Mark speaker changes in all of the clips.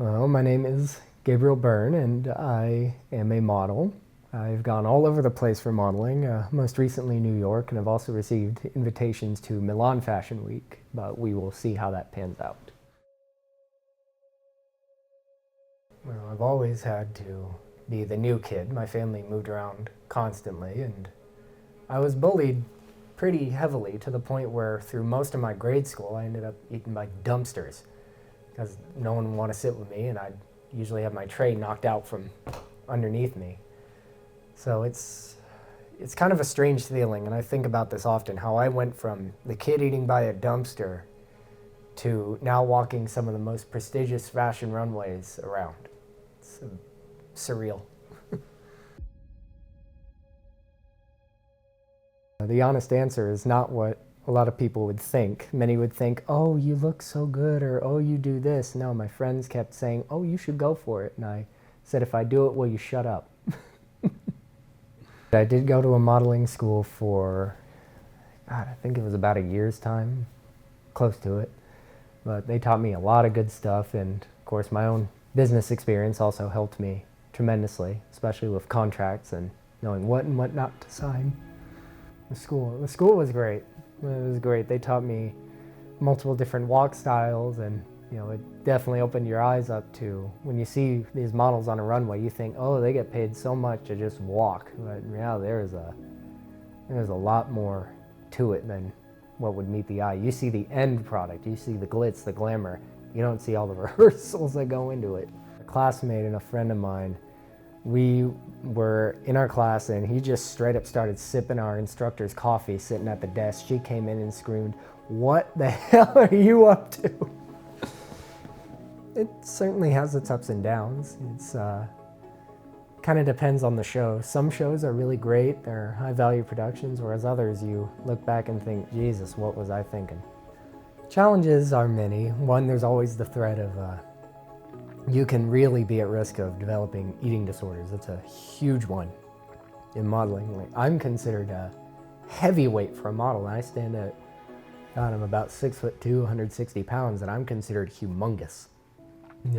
Speaker 1: Well, my name is Gabriel Burnes, and I am a model. I've gone all over the place for modeling, most recently New York, and I've also received invitations to Milan Fashion Week, but we will see how that pans out. Well, I've always had to be the new kid. My family moved around constantly, and I was bullied pretty heavily to the point where through most of my grade school I ended up eating by dumpsters because no one would want to sit with me, and I'd usually have my tray knocked out from underneath me. So it's kind of a strange feeling, and I think about this often, how I went from the kid eating by a dumpster to now walking some of the most prestigious fashion runways around. It's surreal. The honest answer is not what a lot of people would think. Many would think, oh, you look so good, or oh, you do this. No, my friends kept saying, oh, you should go for it. And I said, if I do it, will you shut up? I did go to a modeling school for, God, I think it was about a year's time, close to it. But they taught me a lot of good stuff, and of course my own business experience also helped me tremendously, especially with contracts and knowing what and what not to sign. The school was great. It was great. They taught me multiple different walk styles, and it definitely opened your eyes up to when you see these models on a runway, you think, oh, they get paid so much to just walk. But in reality, there's a lot more to it than what would meet the eye. You see the end product, you see the glitz, the glamour. You don't see all the rehearsals that go into it. A classmate and a friend of mine, we were in our class and he just straight up started sipping our instructor's coffee sitting at the desk. She came in and screamed, "What the hell are you up to?" It certainly has its ups and downs. It's kind of depends on the show. Some shows are really great, they're high value productions, whereas others you look back and think, Jesus, what was I thinking? Challenges are many. One, there's always the threat of you can really be at risk of developing eating disorders. That's a huge one in modeling. Like, I'm considered a heavyweight for a model, and I stand at, God, I'm about 6'2", 160 pounds, and I'm considered humongous. And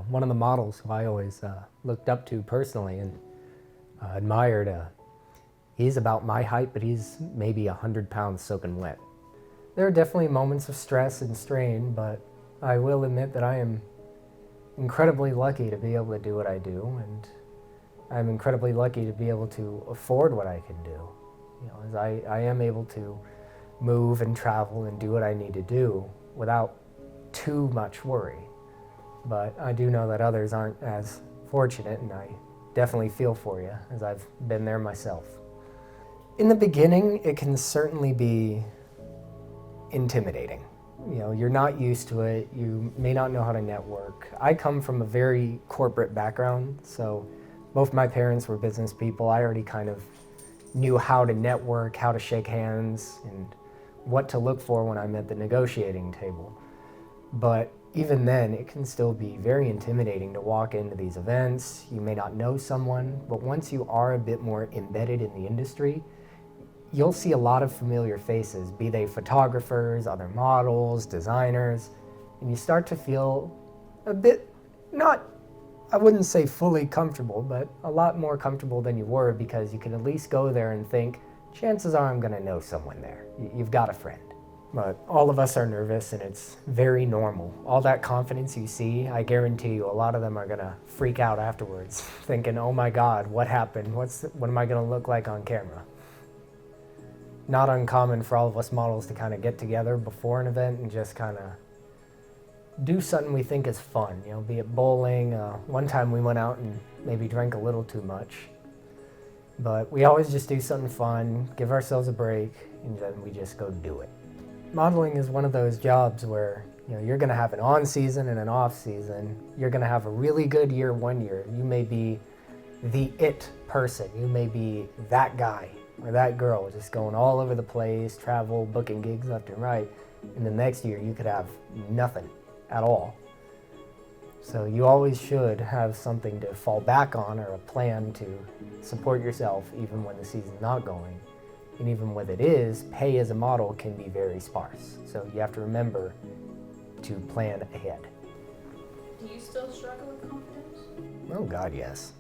Speaker 1: one of the models who I always looked up to personally and admired, he's about my height, but he's maybe 100 pounds soaking wet. There are definitely moments of stress and strain, but I will admit that I am incredibly lucky to be able to do what I do, and I'm incredibly lucky to be able to afford what I can do. As I am able to move and travel and do what I need to do without too much worry. But I do know that others aren't as fortunate, and I definitely feel for you, as I've been there myself. In the beginning, it can certainly be intimidating. You're not used to it, you may not know how to network. I come from a very corporate background, so both my parents were business people. I already kind of knew how to network, how to shake hands, and what to look for when I'm at the negotiating table. But even then, it can still be very intimidating to walk into these events. You may not know someone, but once you are a bit more embedded in the industry, you'll see a lot of familiar faces, be they photographers, other models, designers, and you start to feel a bit, I wouldn't say fully comfortable, but a lot more comfortable than you were, because you can at least go there and think, chances are I'm gonna know someone there. You've got a friend. But all of us are nervous, and it's very normal. All that confidence you see, I guarantee you a lot of them are gonna freak out afterwards, thinking, oh my God, what happened? What am I gonna look like on camera? Not uncommon for all of us models to kind of get together before an event and just kind of do something we think is fun, be it bowling. One time we went out and maybe drank a little too much. But we always just do something fun, give ourselves a break, and then we just go do it. Modeling is one of those jobs where you're going to have an on season and an off season. You're going to have a really good year one year. You may be the it person. You may be that guy or that girl just going all over the place, travel, booking gigs left and right. And the next year you could have nothing at all. So you always should have something to fall back on, or a plan to support yourself even when the season's not going. And even when it is, pay as a model can be very sparse. So you have to remember to plan ahead.
Speaker 2: Do you still struggle with confidence?
Speaker 1: Oh God, yes.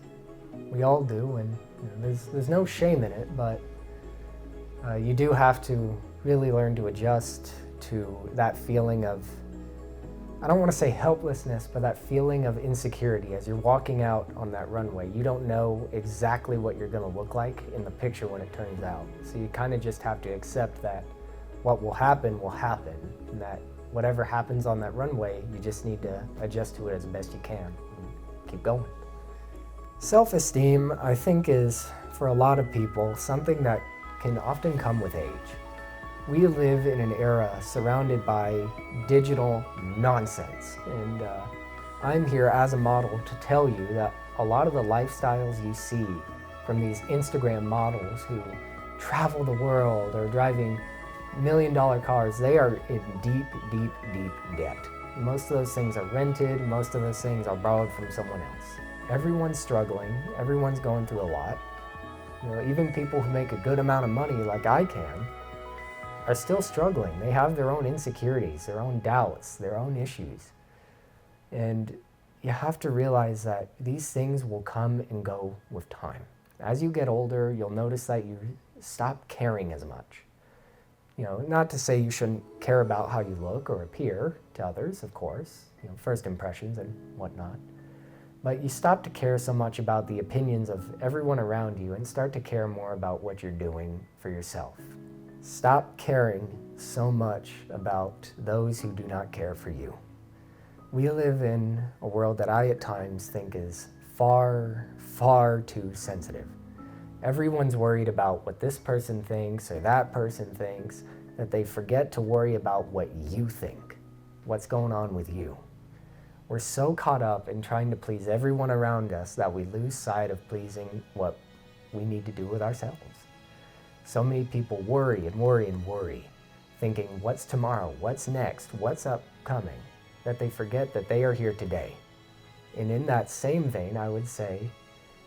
Speaker 1: We all do, and there's no shame in it, but you do have to really learn to adjust to that feeling of, I don't want to say helplessness, but that feeling of insecurity as you're walking out on that runway. You don't know exactly what you're going to look like in the picture when it turns out. So you kind of just have to accept that what will happen, and that whatever happens on that runway, you just need to adjust to it as best you can and keep going. Self-esteem, I think, is, for a lot of people, something that can often come with age. We live in an era surrounded by digital nonsense, and I'm here as a model to tell you that a lot of the lifestyles you see from these Instagram models who travel the world or driving million-dollar cars, they are in deep, deep, deep debt. Most of those things are rented, most of those things are borrowed from someone else. Everyone's struggling, everyone's going through a lot. Even people who make a good amount of money like I can are still struggling. They have their own insecurities, their own doubts, their own issues. And you have to realize that these things will come and go with time. As you get older, you'll notice that you stop caring as much. Not to say you shouldn't care about how you look or appear to others, of course, first impressions and whatnot. But you stop to care so much about the opinions of everyone around you and start to care more about what you're doing for yourself. Stop caring so much about those who do not care for you. We live in a world that I at times think is far, far too sensitive. Everyone's worried about what this person thinks or that person thinks, that they forget to worry about what you think, what's going on with you. We're so caught up in trying to please everyone around us that we lose sight of pleasing what we need to do with ourselves. So many people worry and worry and worry, thinking what's tomorrow, what's next, what's upcoming, that they forget that they are here today. And in that same vein, I would say,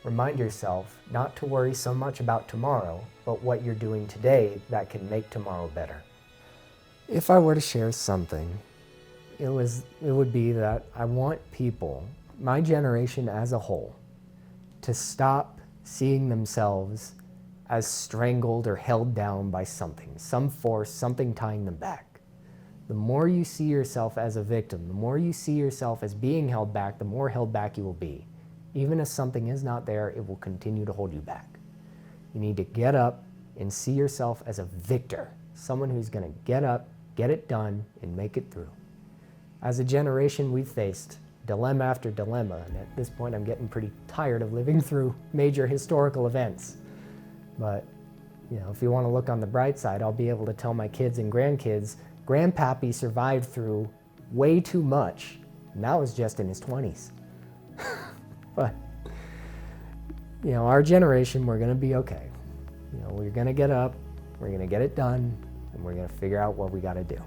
Speaker 1: remind yourself not to worry so much about tomorrow, but what you're doing today that can make tomorrow better. If I were to share something, it would be that I want people, my generation as a whole, to stop seeing themselves as strangled or held down by something, some force, something tying them back. The more you see yourself as a victim, the more you see yourself as being held back, the more held back you will be. Even if something is not there, it will continue to hold you back. You need to get up and see yourself as a victor, someone who's going to get up, get it done, and make it through. As a generation, we've faced dilemma after dilemma, and at this point I'm getting pretty tired of living through major historical events. But, if you want to look on the bright side, I'll be able to tell my kids and grandkids, Grandpappy survived through way too much, and that was just in his 20s. But, our generation, we're going to be okay. We're going to get up, we're going to get it done, and we're going to figure out what we got to do.